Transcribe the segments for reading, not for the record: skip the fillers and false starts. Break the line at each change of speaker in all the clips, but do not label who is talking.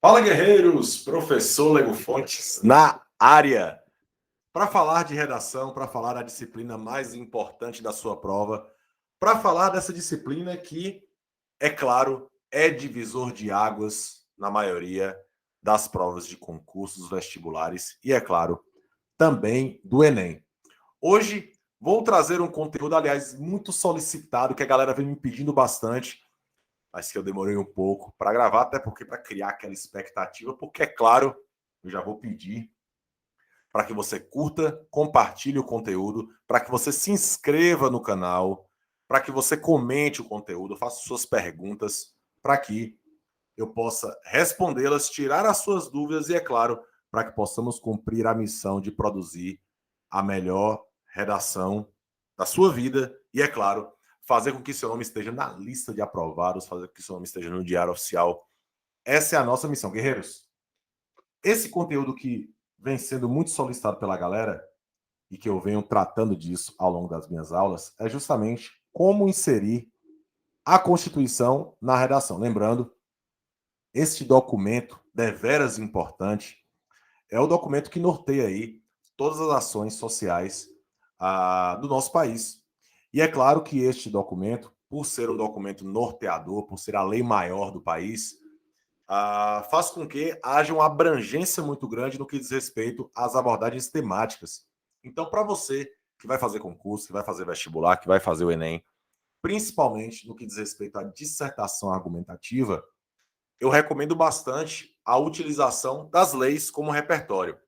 Fala, guerreiros! Professor Lego Fontes na área. Para falar de redação, para falar da disciplina mais importante da sua prova, para falar dessa disciplina que, é claro, é divisor de águas na maioria das provas de concursos vestibulares e, é claro, também do Enem. Hoje vou trazer um conteúdo, aliás, muito solicitado, que a galera vem me pedindo bastante, mas que eu demorei um pouco para gravar, até porque para criar aquela expectativa, porque, é claro, eu já vou pedir para que você curta, compartilhe o conteúdo, para que você se inscreva no canal, para que você comente o conteúdo, faça suas perguntas, para que eu possa respondê-las, tirar as suas dúvidas e, é claro, para que possamos cumprir a missão de produzir a melhor redação da sua vida e, é claro, fazer com que seu nome esteja na lista de aprovados, fazer com que seu nome esteja no Diário Oficial. Essa é a nossa missão, guerreiros. Esse conteúdo que vem sendo muito solicitado pela galera e que eu venho tratando disso ao longo das minhas aulas é justamente como inserir a Constituição na redação. Lembrando, este documento, deveras importante, é o documento que norteia aí todas as ações sociais do nosso país. E é claro que este documento, por ser um documento norteador, por ser a lei maior do país, faz com que haja uma abrangência muito grande no que diz respeito às abordagens temáticas. Então, para você que vai fazer concurso, que vai fazer vestibular, que vai fazer o Enem, principalmente no que diz respeito à dissertação argumentativa, eu recomendo bastante a utilização das leis como repertório.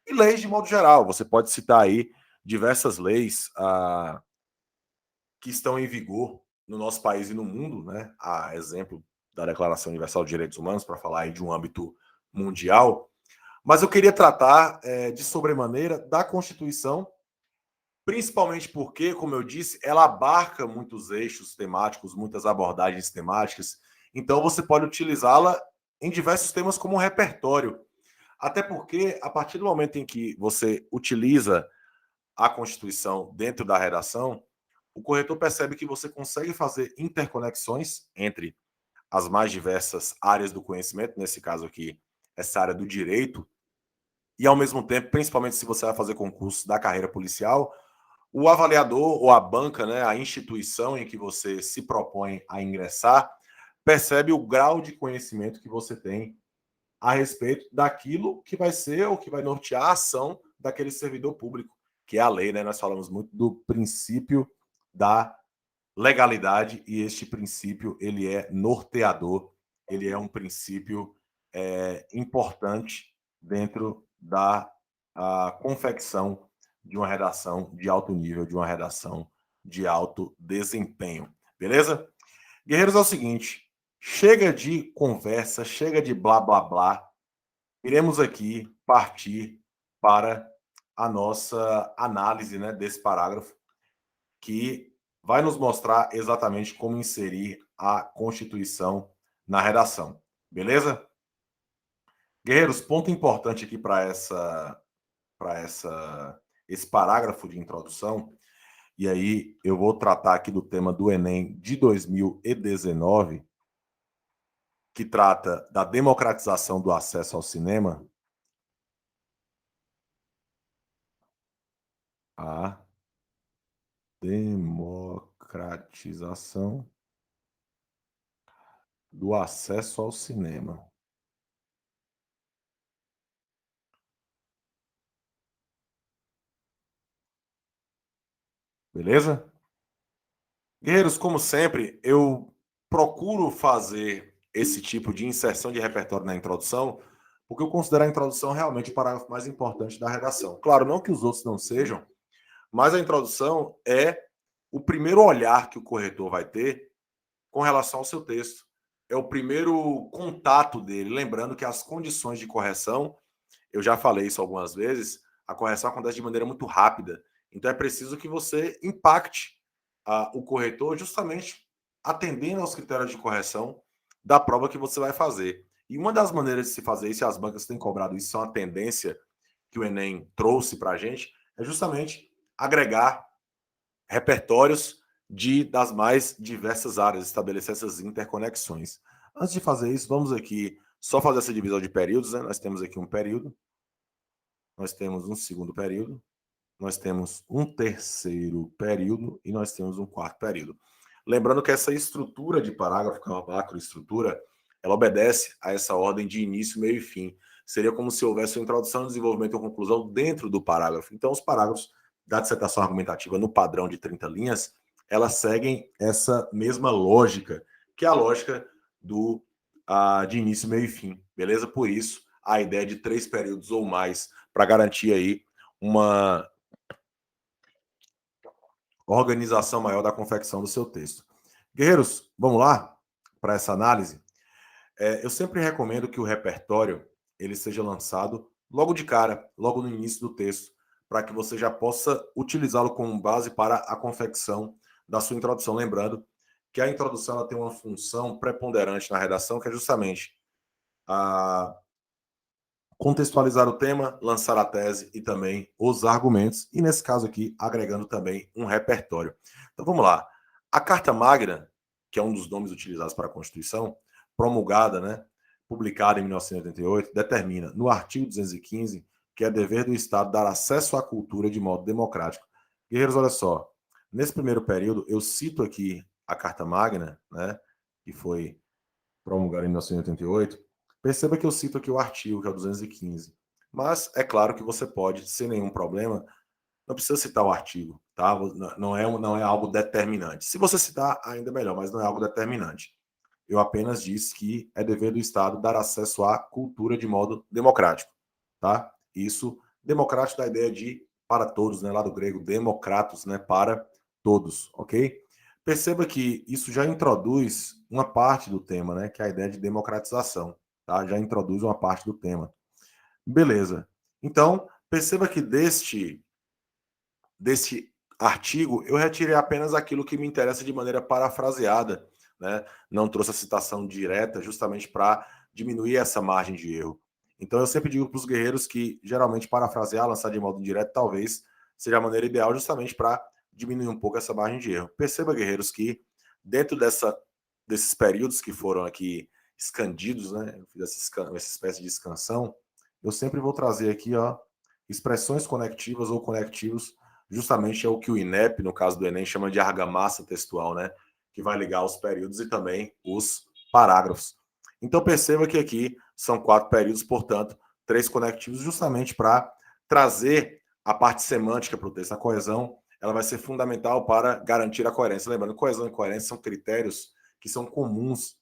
E leis de modo geral, você pode citar aí diversas leis que estão em vigor no nosso país e no mundo, né? A exemplo da Declaração Universal de Direitos Humanos, para falar aí de um âmbito mundial. Mas eu queria tratar de sobremaneira da Constituição, principalmente porque, como eu disse, ela abarca muitos eixos temáticos, muitas abordagens temáticas. Então, você pode utilizá-la em diversos temas como um repertório. Até porque, a partir do momento em que você utiliza a Constituição dentro da redação, o corretor percebe que você consegue fazer interconexões entre as mais diversas áreas do conhecimento, nesse caso aqui, essa área do direito, e ao mesmo tempo, principalmente se você vai fazer concurso da carreira policial, o avaliador ou a banca, né, a instituição em que você se propõe a ingressar, percebe o grau de conhecimento que você tem a respeito daquilo que vai ser ou que vai nortear a ação daquele servidor público, que é a lei, né? Nós falamos muito do princípio da legalidade e este princípio ele é norteador, ele é um princípio importante dentro da confecção de uma redação de alto nível, de uma redação de alto desempenho. Beleza? Guerreiros, é o seguinte, chega de conversa, chega de blá blá blá. Iremos aqui partir para a nossa análise, né, desse parágrafo que vai nos mostrar exatamente como inserir a Constituição na redação. Beleza? Guerreiros, ponto importante aqui para esse parágrafo de introdução, e aí eu vou tratar aqui do tema do Enem de 2019, que trata da democratização do acesso ao cinema. A democratização do acesso ao cinema. Beleza? Guerreiros, como sempre, eu procuro fazer esse tipo de inserção de repertório na introdução, porque eu considero a introdução realmente o parágrafo mais importante da redação. Claro, não que os outros não sejam, mas a introdução é o primeiro olhar que o corretor vai ter com relação ao seu texto. É o primeiro contato dele. Lembrando que as condições de correção, eu já falei isso algumas vezes, a correção acontece de maneira muito rápida. Então é preciso que você impacte o corretor justamente atendendo aos critérios de correção da prova que você vai fazer. E uma das maneiras de se fazer isso, e as bancas têm cobrado isso, são a tendência que o Enem trouxe para a gente, é justamente agregar repertórios das mais diversas áreas, estabelecer essas interconexões. Antes de fazer isso, vamos aqui Só fazer essa divisão de períodos, né? Nós temos aqui um período, nós temos um segundo período, nós temos um terceiro período e nós temos um quarto período. Lembrando que essa estrutura de parágrafo, que é uma macroestrutura, ela obedece a essa ordem de início, meio e fim. Seria como se houvesse uma introdução, desenvolvimento e conclusão dentro do parágrafo. Então, os parágrafos da dissertação argumentativa no padrão de 30 linhas, elas seguem essa mesma lógica, que é a lógica de início, meio e fim. Beleza? Por isso, a ideia de 3 períodos ou mais, para garantir aí uma organização maior da confecção do seu texto. Guerreiros, vamos lá para essa análise? Eu sempre recomendo que o repertório ele seja lançado logo de cara, logo no início do texto, para que você já possa utilizá-lo como base para a confecção da sua introdução. Lembrando que a introdução ela tem uma função preponderante na redação, que é justamente a contextualizar o tema, lançar a tese e também os argumentos, e nesse caso aqui, agregando também um repertório. Então vamos lá. A Carta Magna, que é um dos nomes utilizados para a Constituição, promulgada, né, publicada em 1988, determina no artigo 215 que é dever do Estado dar acesso à cultura de modo democrático. Guerreiros, olha só, nesse primeiro período, eu cito aqui a Carta Magna, né, que foi promulgada em 1988, perceba que eu cito aqui o artigo, que é o 215. Mas é claro que você pode, sem nenhum problema, não precisa citar o artigo, tá? Não é algo determinante. Se você citar, ainda melhor, mas não é algo determinante. Eu apenas disse que é dever do Estado dar acesso à cultura de modo democrático, tá? Isso, democrático da ideia de para todos, né? Lá do grego, democratos, né? Para todos, ok? Perceba que isso já introduz uma parte do tema, né? Que é a ideia de democratização, tá? Já introduz uma parte do tema. Beleza. Então, perceba que deste artigo, eu retirei apenas aquilo que me interessa de maneira parafraseada, né? Não trouxe a citação direta justamente para diminuir essa margem de erro. Então eu sempre digo para os guerreiros que geralmente parafrasear, lançar de modo indireto, talvez seja a maneira ideal justamente para diminuir um pouco essa margem de erro. Perceba, guerreiros, que dentro desses períodos que foram aqui escandidos, né? Eu fiz essa espécie de escansão, eu sempre vou trazer aqui, ó, expressões conectivas ou conectivos. Justamente é o que o INEP, no caso do Enem, chama de argamassa textual, né? Que vai ligar os períodos e também os parágrafos. Então perceba que aqui são 4 períodos, portanto, 3 conectivos, justamente para trazer a parte semântica para o texto. A coesão ela vai ser fundamental para garantir a coerência. Lembrando, coesão e coerência são critérios que são comuns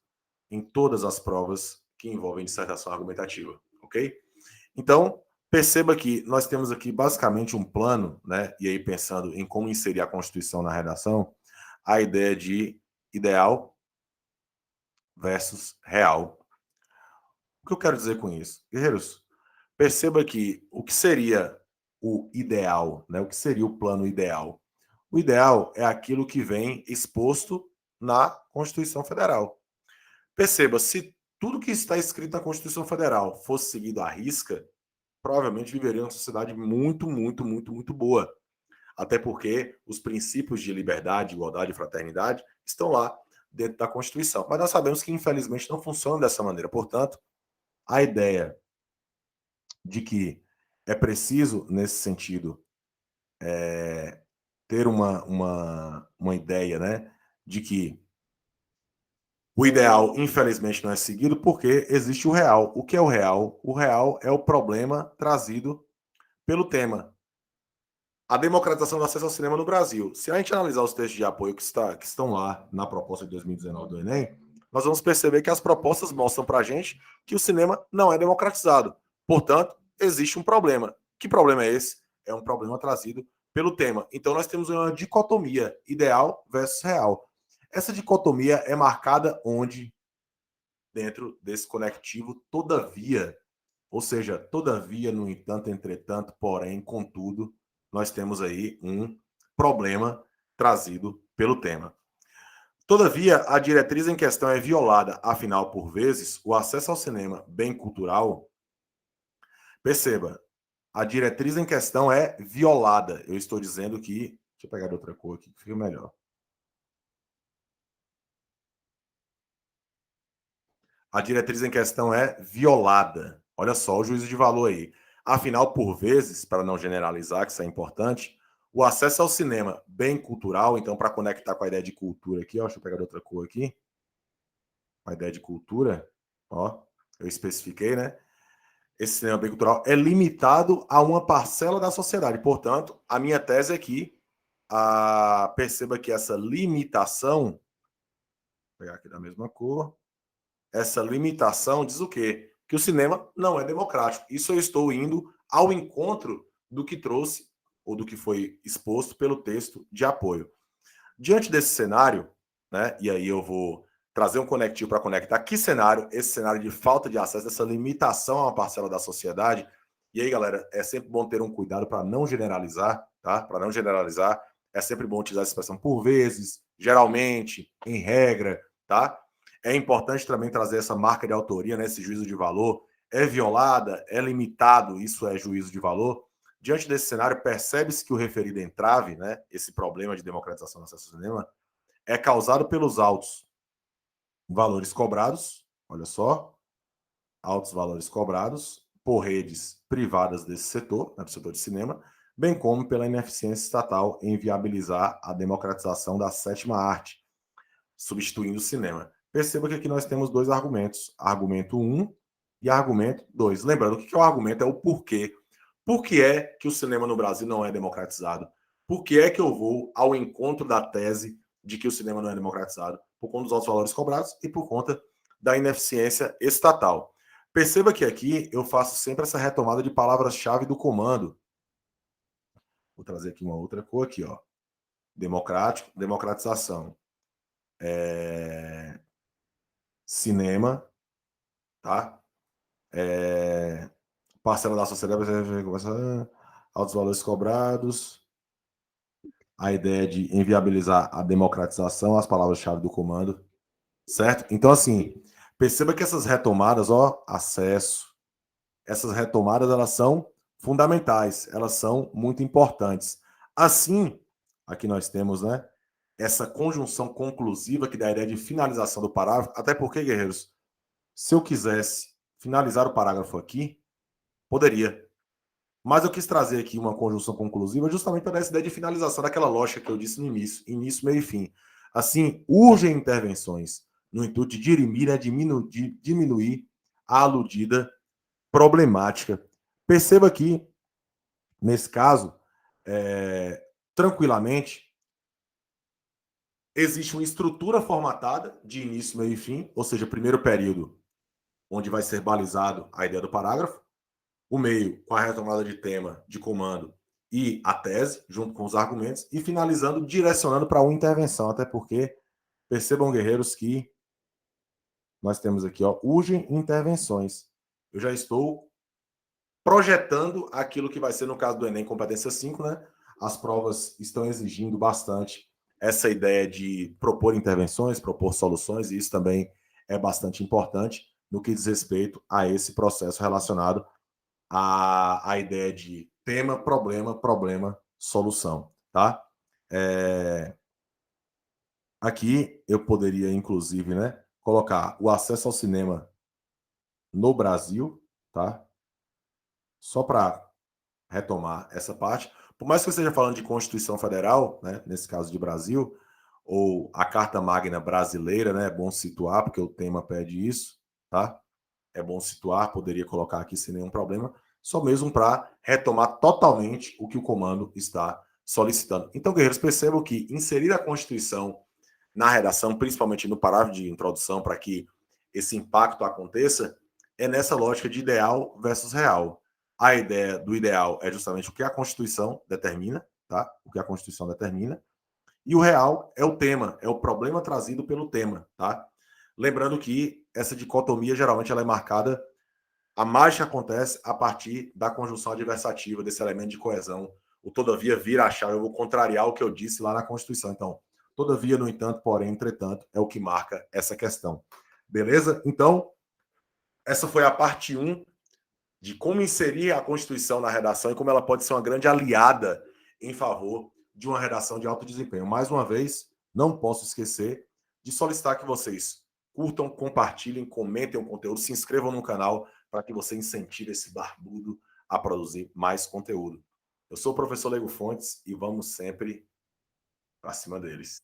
em todas as provas que envolvem dissertação argumentativa, ok? Então, perceba que nós temos aqui basicamente um plano, né? E aí pensando em como inserir a Constituição na redação, a ideia de ideal versus real. O que eu quero dizer com isso? Guerreiros, perceba que o que seria o ideal, né? O que seria o plano ideal? O ideal é aquilo que vem exposto na Constituição Federal. Perceba, se tudo que está escrito na Constituição Federal fosse seguido à risca, provavelmente viveria uma sociedade muito, muito, muito, muito boa. Até porque os princípios de liberdade, igualdade e fraternidade estão lá dentro da Constituição. Mas nós sabemos que, infelizmente, não funciona dessa maneira. Portanto, a ideia de que é preciso, nesse sentido, ter uma ideia, né, de que o ideal, infelizmente, não é seguido porque existe o real. O que é o real? O real é o problema trazido pelo tema. A democratização do acesso ao cinema no Brasil. Se a gente analisar os textos de apoio que estão lá na proposta de 2019 do Enem, nós vamos perceber que as propostas mostram para a gente que o cinema não é democratizado. Portanto, existe um problema. Que problema é esse? É um problema trazido pelo tema. Então, nós temos uma dicotomia, ideal versus real. Essa dicotomia é marcada onde? Dentro desse conectivo, todavia, ou seja, todavia, no entanto, entretanto, porém, contudo, nós temos aí um problema trazido pelo tema. Todavia, a diretriz em questão é violada, afinal, por vezes, o acesso ao cinema, bem cultural. Perceba, a diretriz em questão é violada. Eu estou dizendo que. Deixa eu pegar outra cor aqui que fica melhor. a diretriz em questão é violada. Olha só o juízo de valor aí. Afinal, por vezes, para não generalizar, que isso é importante, o acesso ao cinema, bem cultural, então, para conectar com a ideia de cultura aqui, ó, deixa eu pegar outra cor aqui, a ideia de cultura, ó, eu especifiquei, né? Esse cinema bem cultural é limitado a uma parcela da sociedade. Portanto, a minha tese é que perceba que essa limitação, vou pegar aqui da mesma cor, essa limitação diz o quê? Que o cinema não é democrático. Isso eu estou indo ao encontro do que trouxe ou do que foi exposto pelo texto de apoio. Diante desse cenário, né, e aí eu vou trazer um conectivo para conectar que cenário, esse cenário de falta de acesso, essa limitação a uma parcela da sociedade. E aí, galera, é sempre bom ter um cuidado para não generalizar, tá? Para não generalizar, é sempre bom utilizar essa expressão por vezes, geralmente, em regra, tá? É importante também trazer essa marca de autoria, né, esse juízo de valor. É violada, é limitado, isso é juízo de valor. Diante desse cenário, percebe-se que o referido entrave, né, esse problema de democratização do acesso ao cinema, é causado pelos altos valores cobrados, olha só, altos valores cobrados por redes privadas desse setor, né, do setor de cinema, bem como pela ineficiência estatal em viabilizar a democratização da sétima arte, substituindo o cinema. Perceba que aqui nós temos dois argumentos, argumento 1 e argumento 2. Lembrando, o que é o argumento? É o porquê. Por que é que o cinema no Brasil não é democratizado? Por que é que eu vou ao encontro da tese de que o cinema não é democratizado? Por conta dos altos valores cobrados e por conta da ineficiência estatal. Perceba que aqui eu faço sempre essa retomada de palavras-chave do comando. Vou trazer aqui uma outra cor aqui, ó. Democrático, democratização. Cinema, tá? Parcela da sociedade, altos valores cobrados, a ideia de inviabilizar a democratização, as palavras-chave do comando, certo? Então, assim, perceba que essas retomadas, ó, acesso, essas retomadas, elas são fundamentais, elas são muito importantes. Assim, aqui nós temos, né, essa conjunção conclusiva que dá a ideia de finalização do parágrafo, até porque, guerreiros, se eu quisesse finalizar o parágrafo aqui, poderia. Mas eu quis trazer aqui uma conjunção conclusiva justamente para dar essa ideia de finalização daquela lógica que eu disse no início, meio e fim. Assim, urgem intervenções no intuito de dirimir, né, diminuir a aludida problemática. Perceba que, nesse caso, tranquilamente, existe uma estrutura formatada de início, meio e fim, ou seja, primeiro período, onde vai ser balizado a ideia do parágrafo, o meio com a retomada de tema, de comando e a tese, junto com os argumentos, e finalizando, direcionando para uma intervenção, até porque percebam, guerreiros, que nós temos aqui, ó, urgem intervenções. Eu já estou projetando aquilo que vai ser no caso do Enem Competência 5, né? As provas estão exigindo bastante essa ideia de propor intervenções, propor soluções, e isso também é bastante importante no que diz respeito a esse processo relacionado a ideia de tema, problema, problema, solução, tá? Aqui eu poderia, inclusive, né, colocar o acesso ao cinema no Brasil, tá? Só para retomar essa parte. Por mais que eu esteja falando de Constituição Federal, né, nesse caso de Brasil, ou a Carta Magna Brasileira, né, é bom situar, porque o tema pede isso, tá? É bom situar, poderia colocar aqui sem nenhum problema, só mesmo para retomar totalmente o que o comando está solicitando. Então, guerreiros, percebam que inserir a Constituição na redação, principalmente no parágrafo de introdução, para que esse impacto aconteça, é nessa lógica de ideal versus real. A ideia do ideal é justamente o que a Constituição determina, tá? O que a Constituição determina. E o real é o tema, é o problema trazido pelo tema, tá? Lembrando que essa dicotomia geralmente ela é marcada, a mágica acontece a partir da conjunção adversativa, desse elemento de coesão. O todavia vira a chave, eu vou contrariar o que eu disse lá na Constituição. Então, todavia, no entanto, porém, entretanto, é o que marca essa questão. Beleza? Então, essa foi a parte 1 de como inserir a Constituição na redação e como ela pode ser uma grande aliada em favor de uma redação de alto desempenho. Mais uma vez, não posso esquecer de solicitar que vocês curtam, compartilhem, comentem o conteúdo, se inscrevam no canal para que você incentive esse barbudo a produzir mais conteúdo. Eu sou o professor Lego Fontes e vamos sempre para cima deles.